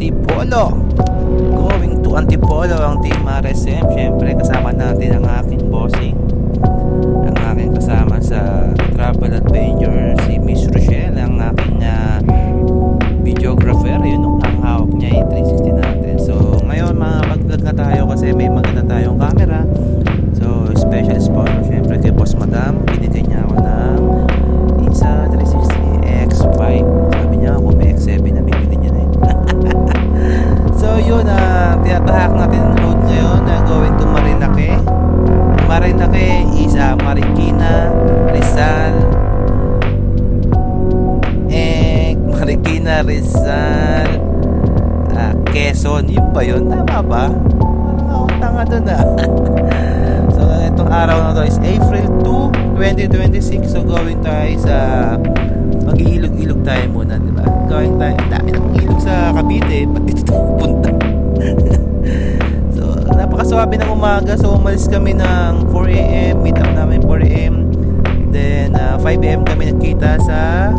Antipolo. Going to Antipolo ang Team RSM. Syempre kasama natin ang aking bossing, ang aking kasama sa travel adventure, si Miss Rochelle, ang aking videographer. Yun o, ang hawak niya yung 360 natin. So ngayon makapag-vlog na tayo kasi may maganda tayong camera. So special sponsor syempre kay Boss Madam. Binigay niya ako ng Insta 360 X5. Sabi niya ako may X7 na bibili niya na yun. So yun, tinatahak natin ang road ngayon na going to Marinake. Marinake is Marikina, Rizal, Marikina, Rizal, Quezon. Yun ba yun? Tama ba? Tanga doon So itong araw na to is April 2, 2026. So going tayo sa mag-iilog-ilog tayo muna, di ba? Going tayo, dami ng ilog sa Cavite, pati dito tayo punta. So napakaswabe ng umaga. So umalis kami ng 4 AM, meet up namin 4 AM. Then 5 AM kami nagkita sa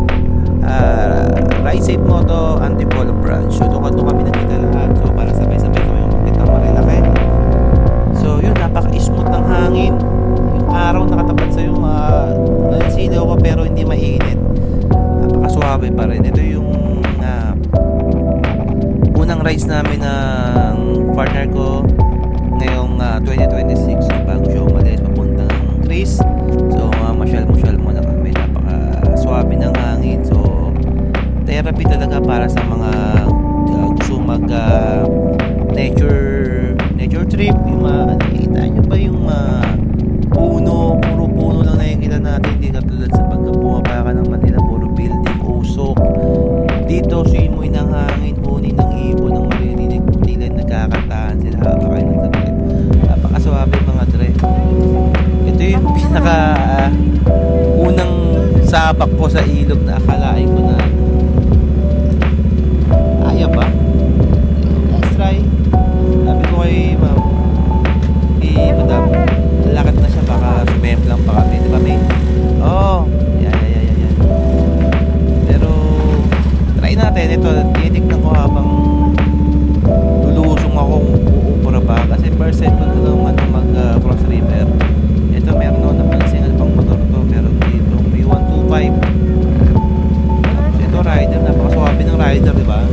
Ride Safe Moto Antipolo branch. So doon kami nagkita lahat. So para sabay-sabay kami makita Marinake. So yun, napaka-smooth ng hangin. Yung araw nakatapat sa yung nalisilaw ko pero hindi mainit. Napakaswabe pa rin. Ito yung unang rides namin ng partner ko ngayong 2026. So bago siya umalis papuntang Chris. So masyal-masyal muna kami. Napaka-swabe ng hangin. So therapy talaga para sa mga gusto mag nature trip. Yung nakikita nyo ba yung puno, puro puno lang nakikita natin, hindi katulad sa pagkabumaba ka ng Manila, puro building, usok. Dito simoy ng hangin, huni ng ibon, ng maririnig mo, tila nagkakantahan sila habang kayo nagtatrip. Napakaswabe mga trip. Ito yung pinaka unang sabak ko sa ilog na akalain ko na kaya ba? Let's try. Sabi ko kay Madam, lalakad na siya, baka sumemplang pa kami, di ba may? Oh, yan. Pero try natin ito. Titignan ko habang lulusong ako kung uupura ba, kasi first time ko talagang mag cross river. Ito meron ako napansin, ano pang motor to, meron dito may 125. Ito rider, napakaswabe ng rider, di ba?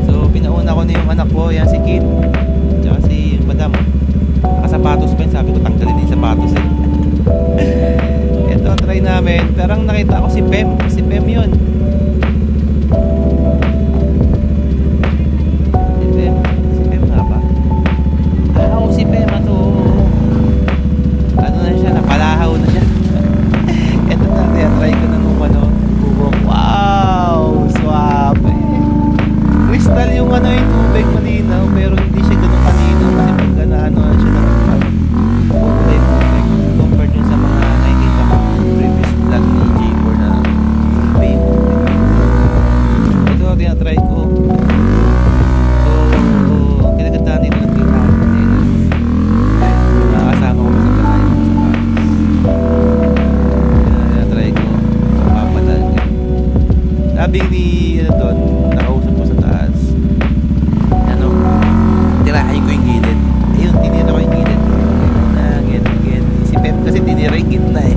So pinauna ko na yung anak ko, yan si Kid, tsaka si Madam. Nakasapatos pa yun, sabi ko tanggalin yung sapatos eh. Ito try namin, parang nakita ko si Pem yun. Si Pem nga ba? Si Pem ato. Ano na siya, napalahaw na siya. Ito na, try ko na nung bubong. Wow, swabe. Crystal yung yung tubig, malinaw, pero hindi siya ganun kanino kasi pagka na siya ng kulay tubig compared dun sa mga nakikita ko previous vlog ni J4 na babe. Ito tinatry ko. So ang kinagandaan dito, nagkita ako kanina, nakakasama ko sa kanayon tinatry ko papadal. Sabi ni doon, nakausap ko sa taas, tirahin ko yung gilid. Ayun, tinira ko yung gilid. Get. Si Pep kasi tinira yung gitna eh.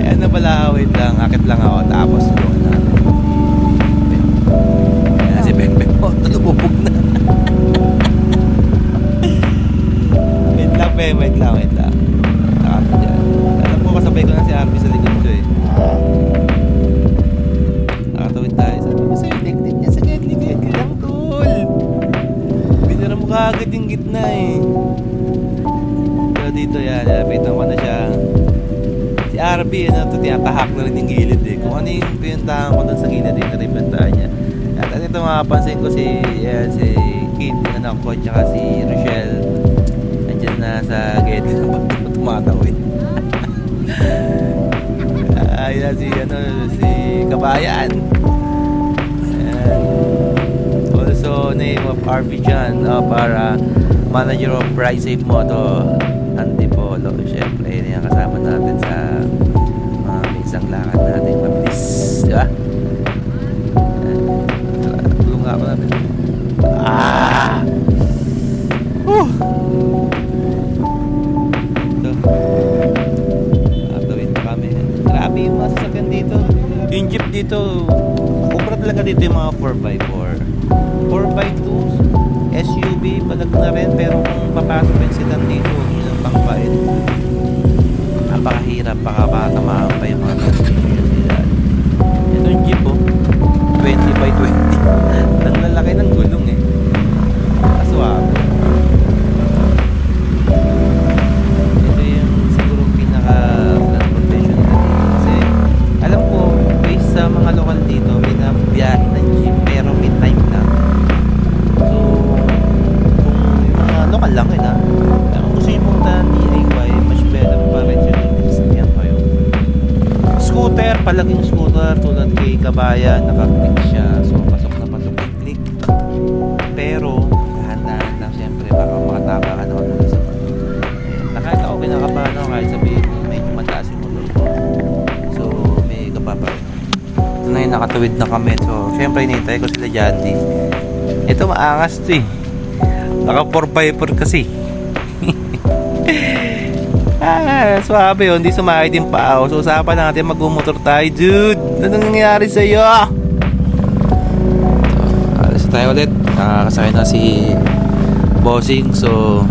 Ayan na pala, wait lang. Akit lang ako. Tapos tulungan natin. Ayan si Pep. Oh, tulububog na. Wait lang. Nakapit dyan. Alam mo, kasabay ko na si Arby sa likod ko eh. Nakatawid tayo. Sabi ko sa'yo, teknik niya sa gilid lang, tol. Binira mo kaagad yung gitna eh. Pero dito yan, lapitan ko na siya. Si RB, tinatahak na rin yung gilid eh. Kung ano yung pinuntahan ko dun sa gilid eh, naribantaan niya. At ito makapansin ko si Kid, yung anak ko, tsaka si Rochelle. Nandiyan na sa gilid kapag tumatawid. Ayan si Kabayan. Also name of RV John, para manager of Ride Safe Moto Antipolo. Siyempre yan kasama natin sa mga isang lakad natin mabilis, di ba? sasakyan dito. Yung jeep dito, ubra talaga dito yung mga 4x4. 4x2, SUV, palag na rin. Pero kung papasok yung sedan dito, yun ang pangpait. Napakahirap, pakapatamaan pa yung mga sedan. Ito yung jeep, oh. 20x20. Ang lalaki ng gulong, eh. Kaswap. Ito yung siguro pinaka-transportation nila dito. Kasi, alam ko, based sa mga lokal dito, may nabiyahe ng jeep, pero may time na. So, kung yung mga lokal lang, yun, ha? Kung gusto nyo punta DIY, much better pa rin yun. Sasakyan kayo. Scooter, palaging scooter, tulad kay Kabayan, naka-click siya. So, pasok na pasok yung click. Pero, dahan-dahan lang, syempre, baka makatapakan ako nila sa mga. Nakahit ako kinakabahan ako, kahit sabihin mo, medyo mataas yung motor ko. So, may kababa. Ito na yung nakatuwid na kami. So, syempre, hinihintay ko sila Jandy. Ito, maangas to eh. Naka 4x4 kasi. Swabe yun, hindi sumakit yung paa. So usapan natin, mag-motor tayo, dude. Anong nangyayari sa'yo? Alis tayo ulit. Nakakasakay na si Bossing. So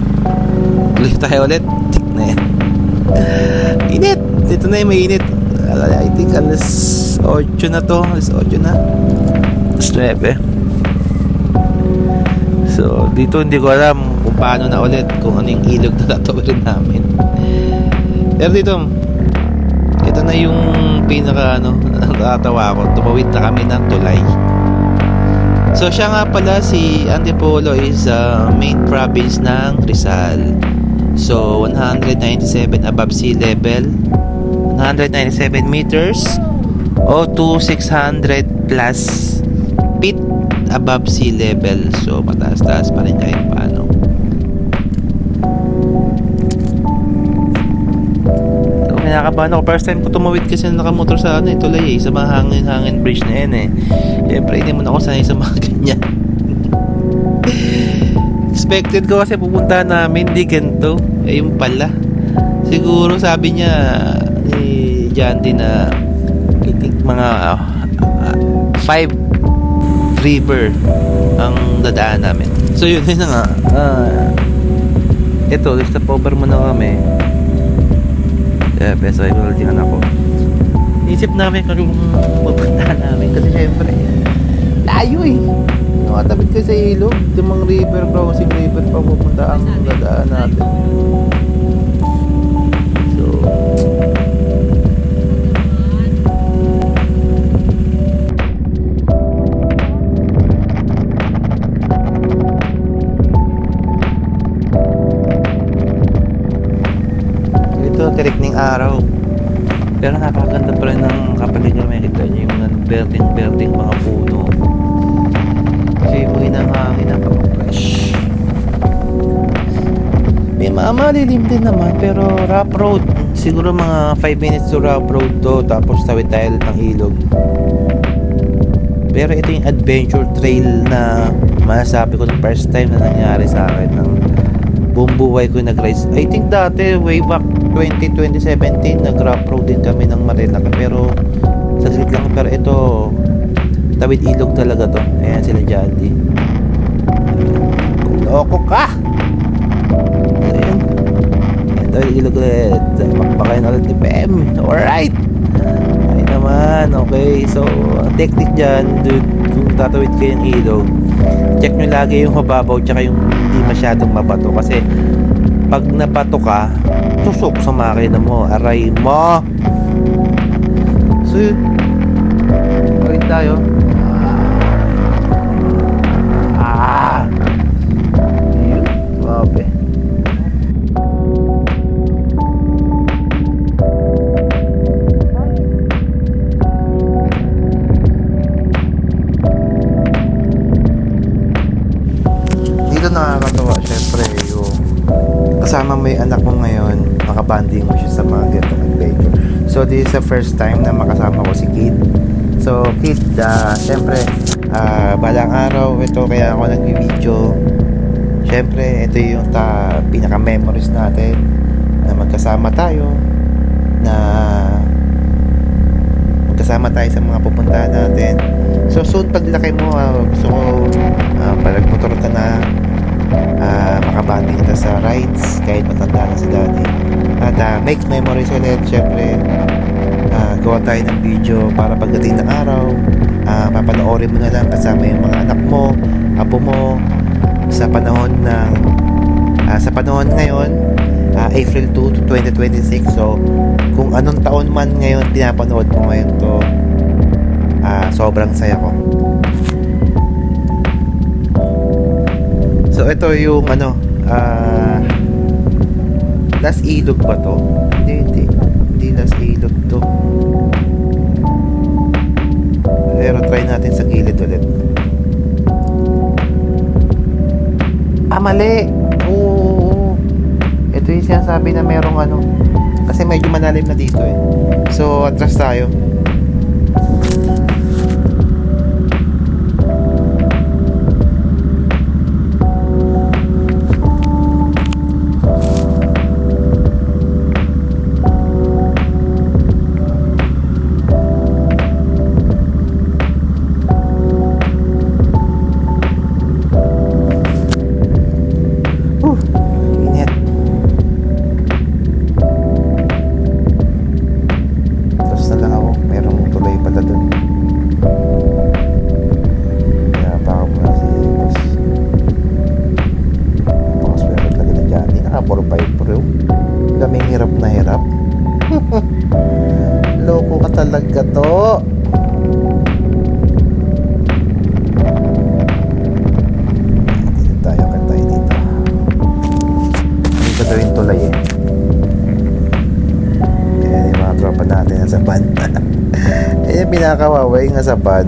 ulit tayo ulit. Tik na yan. Init. Dito na yung mainit. I think alas 8 na to. Alas 8 na. Alas 9. So dito hindi ko alam kung paano na ulit, kung ano yung ilog na tatawirin namin. Pero dito, ito na yung pinaka nakatawa ko. Tumawid na kami ng tulay. So siya nga pala, si Antipolo is main province ng Rizal. So 197 above sea level, 197 meters o to 600 plus feet above sea level. So mataas-taas pa rin kahit paano. Kinakabahan ako. First time ko tumawid kasi nakamotor sa tulay sa mga hangin bridge na yan eh. Siyempre hindi mo na ako sanay sa mga ganyan. Expected ko kasi pupunta namin di ganito. Yung pala. Siguro sabi niya ni Jandy na I think mga 5 river ang dadaan namin. So yun na nga. Ito, stop over muna kami. Best I will yung anak ko. Isip namin kung pupunta namin kasi syempre layo eh. Nakatabit kayo sa ilog. Yung mga river crossing, river pa pupunta ang dadaan natin. So tirik ng araw, pero napakaganda pa rin ng kapaligiran. Makikita nyo yung berding mga puno kasi yung ng hangin napaka-fresh. May malilim din naman pero rough road, siguro mga 5 minutes to rough road to, tapos tawid tayo ng ilog. Pero ito yung adventure trail na masasabi ko the first time na nangyari sa akin ng buong buhay ko nag-rise. I think dati way back 2017 nag-rough road din kami ng Marilaki, pero saglit lang. Pero ito tawid ilog talaga to. Ayan sila Jandy. Loko ka. Ayan. Ayan tawid ilog ulit. Makpakain ulit ni Pem. Alright. Ay naman. Okay. So ang technique dyan, dude, kung tatawid kayong ilog, check nyo lagi yung mababaw tsaka yung hindi masyadong mabato. Kasi pag napato ka, tusok sa makina mo, aray mo. So yun, pagin tayo. Yun, grabe. Dito nakakatawa syempre yung kasama mo yung anak mo ngayon, makabanding mo siya sa mga ganitong adventure. So this is the first time na makasama ko si Kid. So Kid, syempre balang araw ito kaya ako nag-video. Syempre ito yung pinaka memories natin na magkasama tayo, na kasama tayo sa mga pupuntahan natin. So soon paglaki mo, gusto ko pag motor ka na, makabati kita sa rides kahit matanda na si daddy. At make memories ulit. Syempre gawa tayo ng video para pagdating ng araw, papanoorin mo na lang kasama yung mga anak mo, apo mo sa panahon ngayon, April 2 to 2026. So kung anong taon man ngayon pinapanood mo ngayon to, sobrang saya ko. So ito yung Las Ilog ba to? Hindi Las Ilog to, pero try natin sa gilid ulit. Mali. Oo. Ito yung sinasabi na merong kasi medyo malalim na dito eh. So atras tayo. Loko ka talaga to. Dito tayo, tayo dito. Dito daw yung tulay eh. Ayan yung mga tropa natin nasa van. Ayan pinakawaway nga sa van.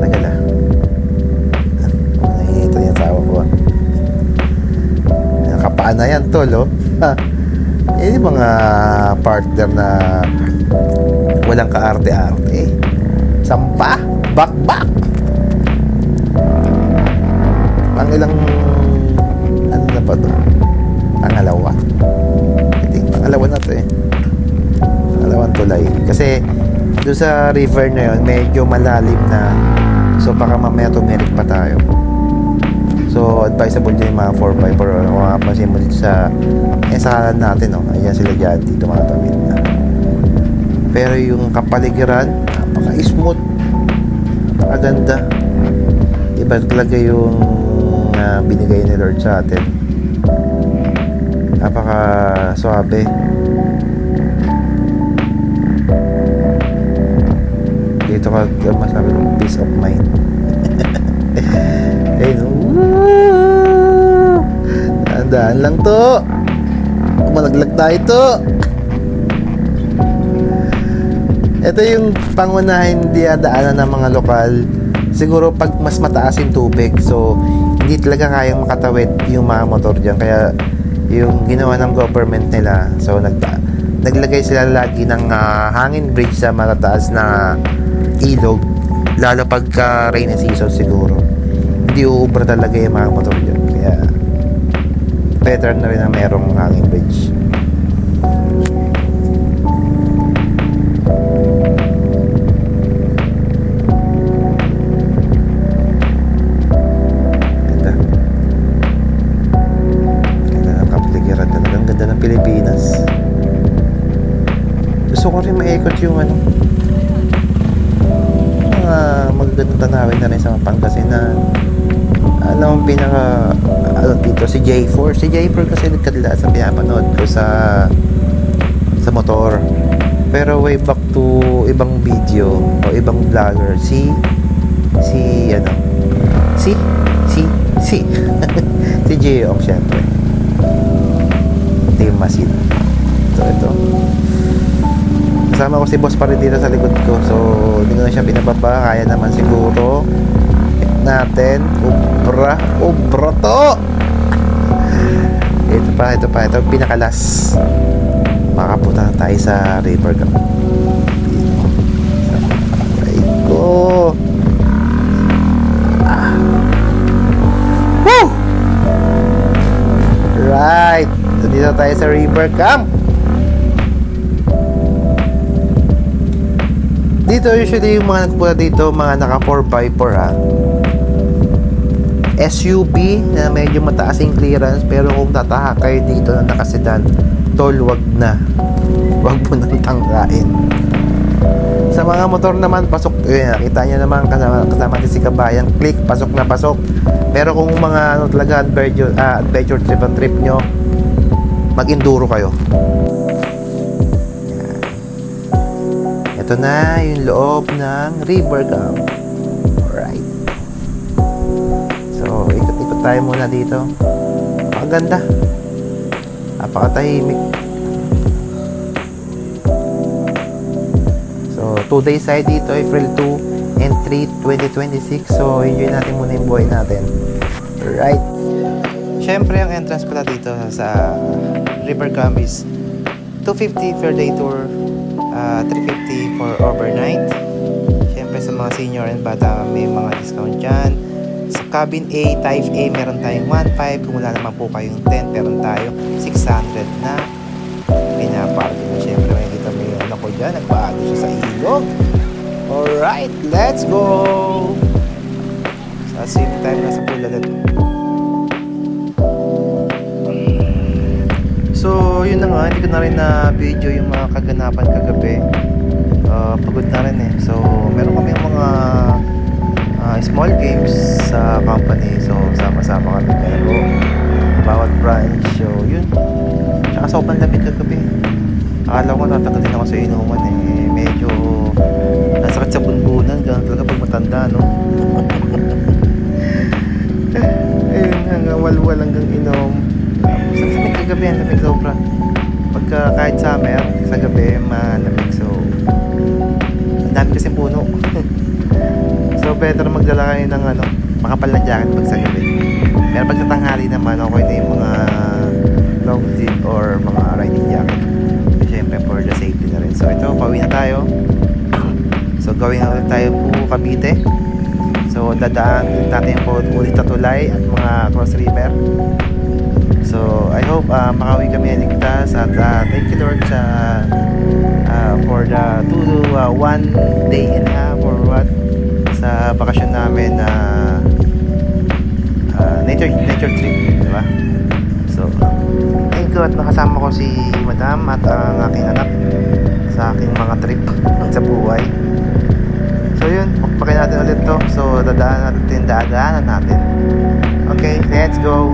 Nagala. Ito yung asawa ko. Nakapaan na yan tol oh. Yung mga partner na walang kaarte-arte, sampa, bakbak. Pang ilang na pa to? Pangalawa. Pangalawa na to eh. Pangalawang tulay. Kasi doon sa river na yun medyo malalim na, so baka mamaya tumirik pa tayo. So advisable din yung mga 4x4 or mga pansin mo dito sa kanan natin, no? Ayan sila dyan dito tumatawid na. Pero yung kapaligiran napaka-smooth, napakaganda. Iba talaga yung binigay ni Lord sa atin. Napaka-swabe. Dito ka masabi ng peace of mind. Tandaan lang to, malaglag tayo to. Ito yung pangunahin dinadaanan ng mga lokal. Siguro pag mas mataas yung tubig, so hindi talaga kayang makatawid yung mga motor dyan. Kaya yung ginawa ng government nila, so naglagay sila lagi ng hangin bridge sa matataas na ilog, lalo pagka rainy season siguro. Hindi uubra talaga yung mga motor dyan. Kaya better na rin na merong hanging bridge. Ganda. Ganda ng kapaligiran talaga. Ang ganda ng Pilipinas. Gusto ko rin maikot yung mga magagandang tanawin na rin sa Pangasinan. Alam mo pinaka dito si J4 kasi nagkadala sa pinapanood ko sa motor, pero way back to ibang video o ibang vlogger si J-Ong syempre, Team Masid. So ito kasama ko si boss pa rin dito sa likod ko, so hindi ko na siya pinababa, kaya naman siguro natin. Ubra to. Ito pinakalas. Makapunta tayo sa river camp. Go. Woo! Right. So dito tayo sa river camp. Dito usually yung mga nagpunta dito, mga naka 4x4 SUV na medyo mataas yung clearance, pero kung tataha kayo dito na nakasedan, tol, wag na. Wag mo nang tanggain. Sa mga motor naman, pasok. Nakita nyo naman, kasama si Kabayan, click, pasok na pasok. Pero kung mga ano talaga, adventure trip ang trip nyo, mag-enduro kayo. Yan. Ito na yung loob ng River Camp. Alright. So, ikot-ikot tayo muna dito. Napakaganda. Napakatahimik. So, 2 days tayo dito, April 2 and 3, 2026. So, enjoy natin muna yung buhay natin. Alright. Siyempre, ang entrance pala dito sa River Camp is 250 per day tour, 350 for overnight. Siyempre, sa mga senior and bata, may mga discount dyan. Sa cabin A, type A, meron tayong 1.5. Kung wala naman po kayong 10, meron tayo 600 na pinaparty mo. Siyempre, may kita mo yung ano ko dyan, nagbago siya sa ilog. Alright, let's go! Sa city time na sa Pulalit. So, yun na nga, hindi ko na rin na video yung mga kaganapan kagabi. Pagod na rin eh. So, meron kami mga small games sa company. So, sama-sama kami kalaro bawat branch. So, yun. Tsaka sobrang lamig kagabi. Akala ko tatagal din ako sa inuman eh. Medyo nasakit sa bunbunan. Ganun talaga pag matanda, no? Ayun, hanggang walwal hanggang inom. Sa lamig kagabi, ang lamig sobra. Pagka kahit summer, sa gabi, malamig. So, ang dami kasing puno. So, better magdala kayo ng ano, makapal na jacket pag sa gabi. Pero pag tatanghali naman, okay na yung mga long sleeve or mga riding jacket. So, syempre, for the safety na rin. So, ito, pauwi na tayo. So, gawin na ulit tayo po Cavite. So, dadaan natin po ulit sa tulay at mga cross river. So, I hope makauwi kami ligtas at thank you Lord sa for the 1 day and a half or what sa bakasyon namin na nature trip, di ba? So, thank you at nakasama ko si Madam at ang aking anak sa aking mga trip sa buhay. So, yun, pagpakin natin ulit to. So, dadaanan natin. Okay, let's go!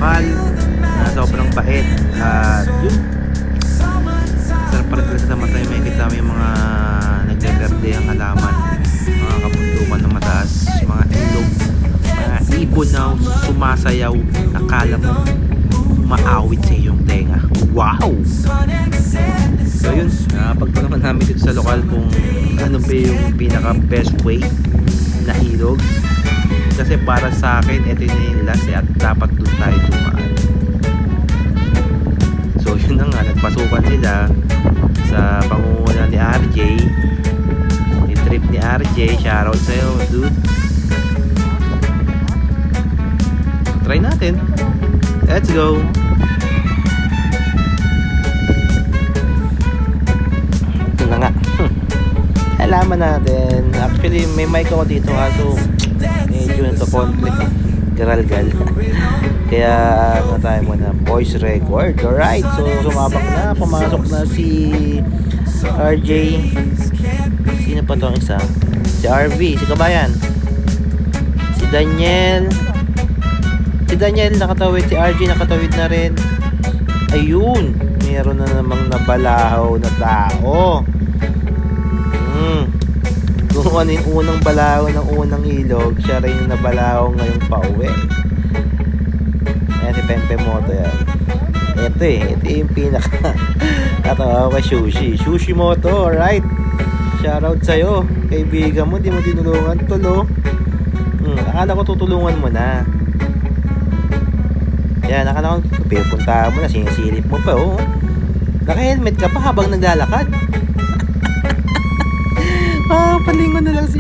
lokal na sobrang bait. At yun, sarap pa rin talaga sa mata yung makikita mo yung mga nagbeberde ang halaman, mga kabundukan na mataas, mga ilog, mga ibon na sumasayaw, akala mo umaawit sa iyong tenga. Wow! So yun, pagtanungan namin dito sa lokal kung ano ba yung pinaka best way na ilog, kasi para sa akin ito yung last at dapat doon tayo dumaan. So yun na nga, nagpasukan sila sa pangunguna ni RJ, yung trip ni RJ. Shoutout sa'yo, dude. Try natin, let's go. Ito na nga. Alaman natin. Actually may mic ako dito, kaso medyo nito conflict, garalgal. Kaya ano tayo muna, voice record. Alright, so sumabak na, pumasok na si RJ. Sino pa tong isa? Si RV, si Kabayan, si Daniel. Si Daniel nakatawid, si RJ nakatawid na rin. Ayun, meron na namang nabalahaw na tao. Kung ano yung unang balahaw ng unang ilog, siya rin yung nabalahaw ngayong pauwi. Ayan si Pempe Moto yan. Ito yung pinaka natawa ko kay Sushi Moto. Alright, shoutout sa'yo, kaibigan mo, di mo tinulungan. Akala ko tutulungan mo na. Yan, akala ko pipunta mo na, sinisilip mo pa. Naka-helmet ka pa habang naglalakad. Palingon na lang si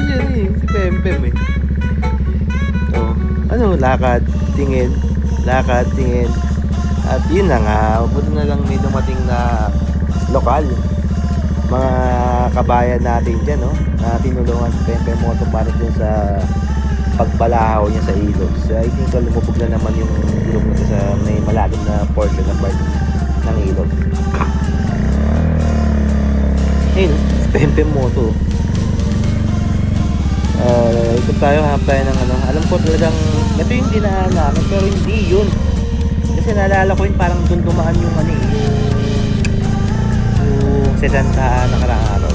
Pempem eh. Ano, lakad, tingin. At yun na nga, buti na lang may dumating na lokal, mga kabayan natin dyan, no, na tinulungan si Pempem Moto para dun sa pagbalahaw niya sa ilog. So I think lumubog na naman yung ilog na sa may malalim na portion na part ng ilog. Ayun, Pempem Moto. Ikot tayo, hanap tayo ng ano. Alam ko talagang ito yung dinaan namin, pero hindi yun. Kasi naalala ko yun, parang dun dumaan yung ano yung sedan sa nakarang araw.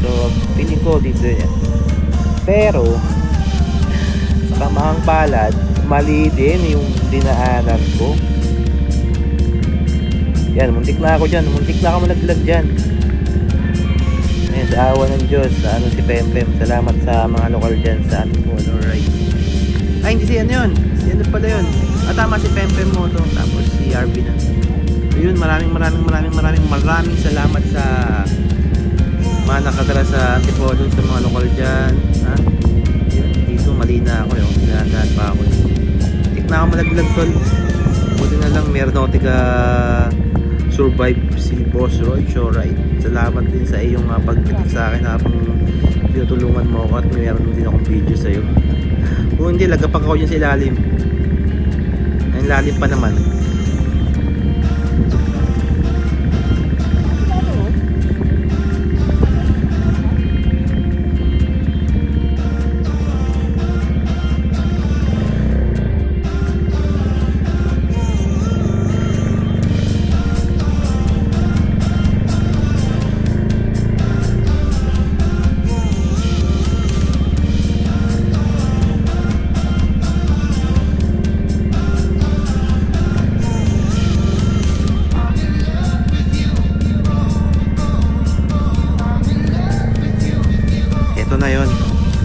So feeling ko dito yan. Pero sa kamahang palad, mali din yung dinaanan ko. Yan, muntik na ako dyan, muntik na ako malaglag dyan. Ayan, sa awa ng Diyos, sa si Pempem, salamat sa mga lokal dyan sa ating pool. Alright. Ay, hindi si ano yun, si ano pala yun. Tama, si Pempem Moto, tapos si RB na. So yun, maraming salamat sa mga nakatara sa Antipolo, sa mga lokal dyan. Yun, dito mali na ako yun, lahat pa ako. Tik na ako malaglag tol. Buti na lang meron ako survive si Boss Roy. So right, salamat din sa iyong pagtitik sa akin habang tinutulungan mo ako, at meron din akong video sa iyo. Kung hindi, lagapak ako dyan sa ilalim. Ang lalim pa naman.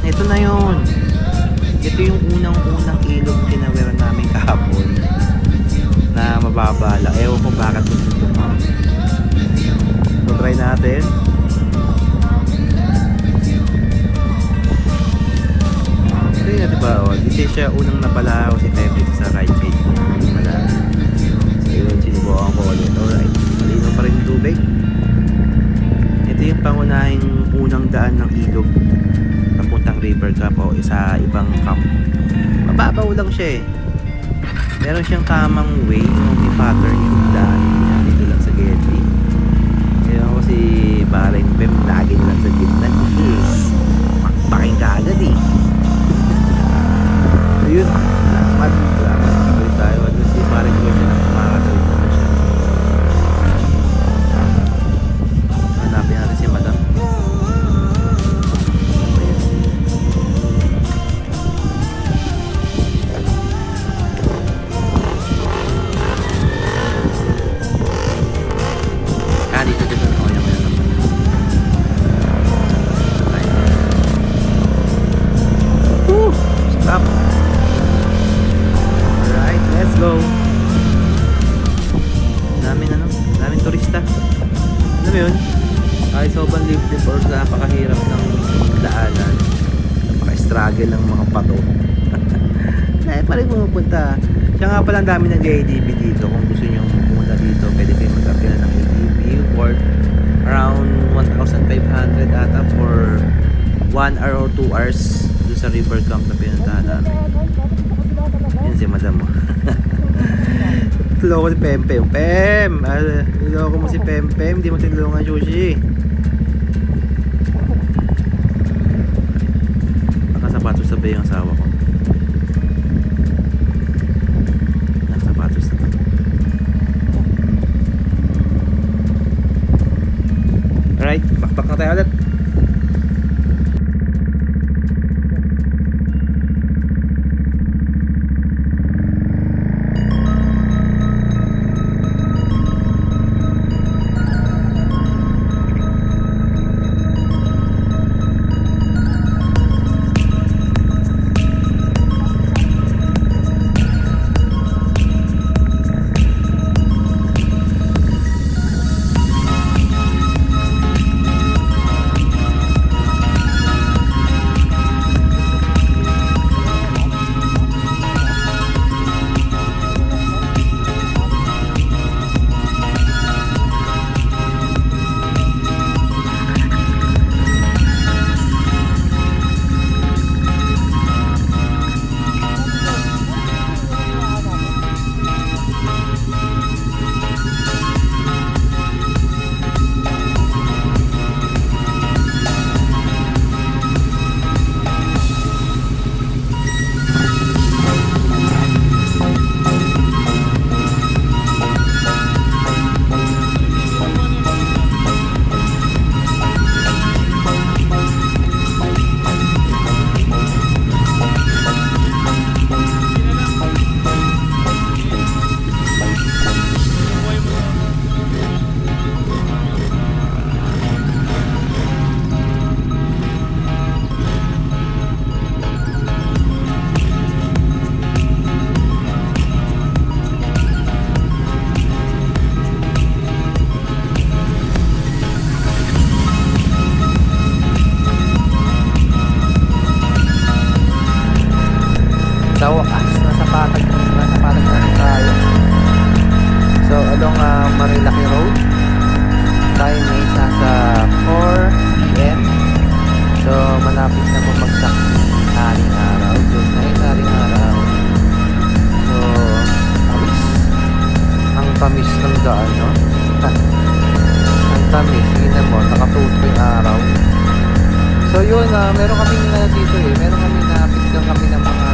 Ito na yun. Ito yung unang ilog kinawiran namin kahapon na mababa lang. Ewan ko bakit ito. So try natin. Ito yun, diba? Dito siya unang napalahaw si Pepe sa right side. So yun, sinubukan ko ulit. Alright, malinaw pa rin yung tubig. Ito yung pangunahing unang daan ng ilog papuntang River Cup o sa ibang camp. Mababaw lang siya eh. Meron siyang tamang way, may pattern yung daan niya dito lang sa Getty. Kaya ako si Baring Pem, lagi na lang sa gitna. Pakpakin ka agad eh. So yun, salamat tayo. Ano si makarecord siya ng makakatawid naman siya. Hanapin natin si madam. Dito. Oh, yan. Woo! Stop. Alright, let's go. Daming turista. Ano yun? Kahit sobrang liblib or napakahirap ng daanan, napaka-struggle ng mga pato. Eh, pa rin pumupunta. Siya nga palang dami ng JDB dito. Kung gusto nyo pumunta dito, pwede kayo mag-apply ng ADB for around 1,500 ata for 1 hour or 2 hours doon sa river camp na pinuntahan namin. Yun si madam mo. Tuloko si Pempem. Pem! Tuloko mo si Pempem. Hindi mo tinulungan sushi. Nakasapatos sa ba yung asawa ko? Nakasapatos na to. Alright, bakbak na tayo ulit. Sa wakas, nasa patag na tayo. So, along Marilaki Road. Tayo na isa sa 4 PM. So, malapit na bumagsak haring araw. Doon na yung haring araw. So, tamis. Ang tamis ng daan, no? Ang tamis. Tingnan mo, nakatuto yung araw. So, yun, meron kaming dito meron kaming napitigan kami ng mga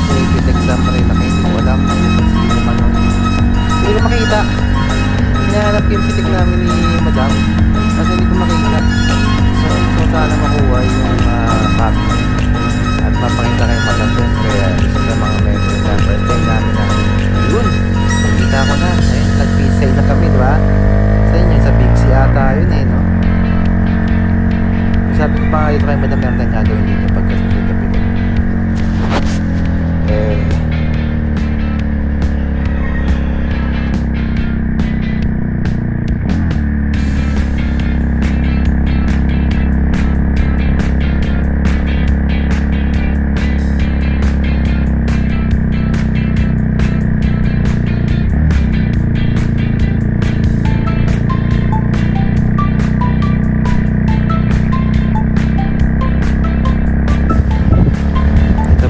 pumipit sa Marilaki. Hindi ko alam hindi ko makita. Hinahanap yung pitik namin ni madam kasi hindi ko makita. So sana makuha yung copy at mapakita kay madam din. Kaya isa sa mga members sa first time namin na yun, nakita ko na. Ayun, nag-pisay na kami, diba? Sa inyo, sa Big C ata yun no? Sabi ko pa nga dito kay madam, meron tayong gagawin dito pagkasusunod ka pitik.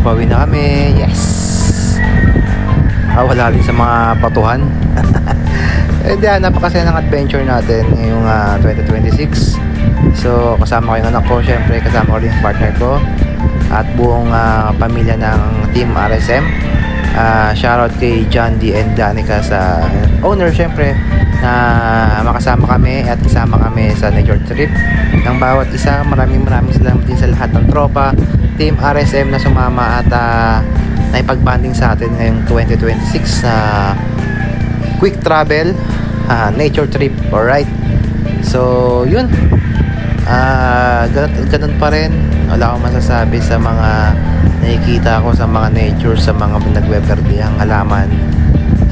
Bawi na kami. Yes. Wala din sa mga patuhan. Hindi, napakasaya ng adventure natin ngayong 2026. So, kasama ko yung anak ko, syempre kasama ko rin yung partner ko at buong pamilya ng Team RSM. Shoutout kay John D and Danica sa owner syempre na makasama kami at isama kami sa nature trip ng bawat isa. Maraming salamat din sa lahat ng tropa, team RSM na sumama at naipag-banding sa atin ngayong 2026 na quick travel nature trip. Alright, so yun, ganun pa rin. Wala akong masasabi sa mga nakikita ko sa mga nature, sa mga nagweberdehang halaman,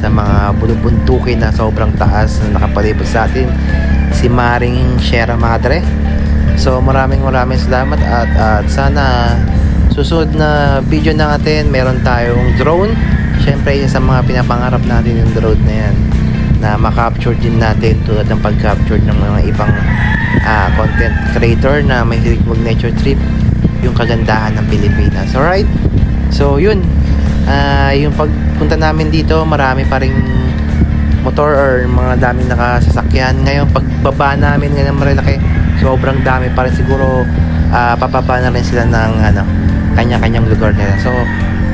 sa mga buntukin na sobrang taas na nakapalibot sa atin, si Maring Sierra Madre. So maraming salamat at sana susunod na video natin meron tayong drone. Syempre isa sa mga pinapangarap natin yung drone na yan, na makapture din natin tulad ng pag-capture ng mga ibang content creator na may hilig mag nature trip, yung kagandahan ng Pilipinas. Alright, so yun, yung pagpunta namin dito marami pa ring motor or mga daming nakasasakyan. Ngayon pagbaba namin ngayon ng Marilaki, sobrang dami pa rin. Siguro papaba na rin sila ng kanya-kanyang lugar nila. So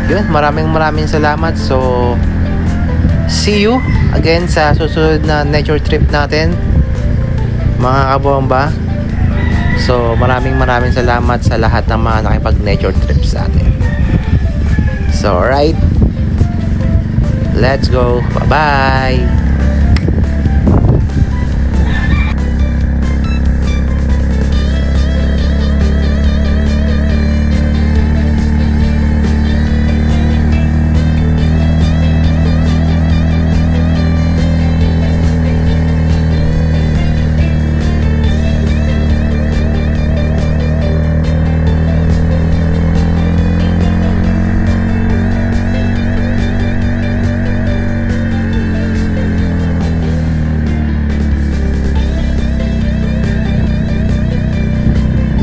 yun, maraming salamat. So see you again sa susunod na nature trip natin, mga kabomba. So maraming salamat sa lahat ng mga nakipag nature trip sa atin. So alright, let's go, bye bye.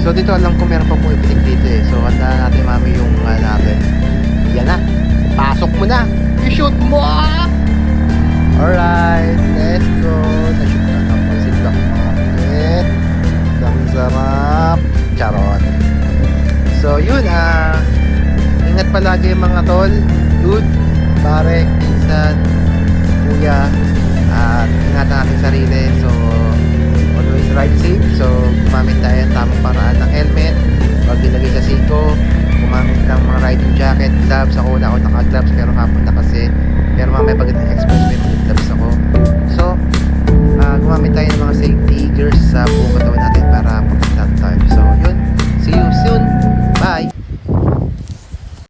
So dito alam ko meron pa pumipitik dito eh. So handa natin mami yung natin. Yan na, pasok mo na, i-shoot mo. Alright, let's go. Na-shoot na ng pag-siblak market. Ang sarap. Charot. So yun, ingat palagi mga tol, dude, pare, pinsan, kuya, at ingatan natin sarili. So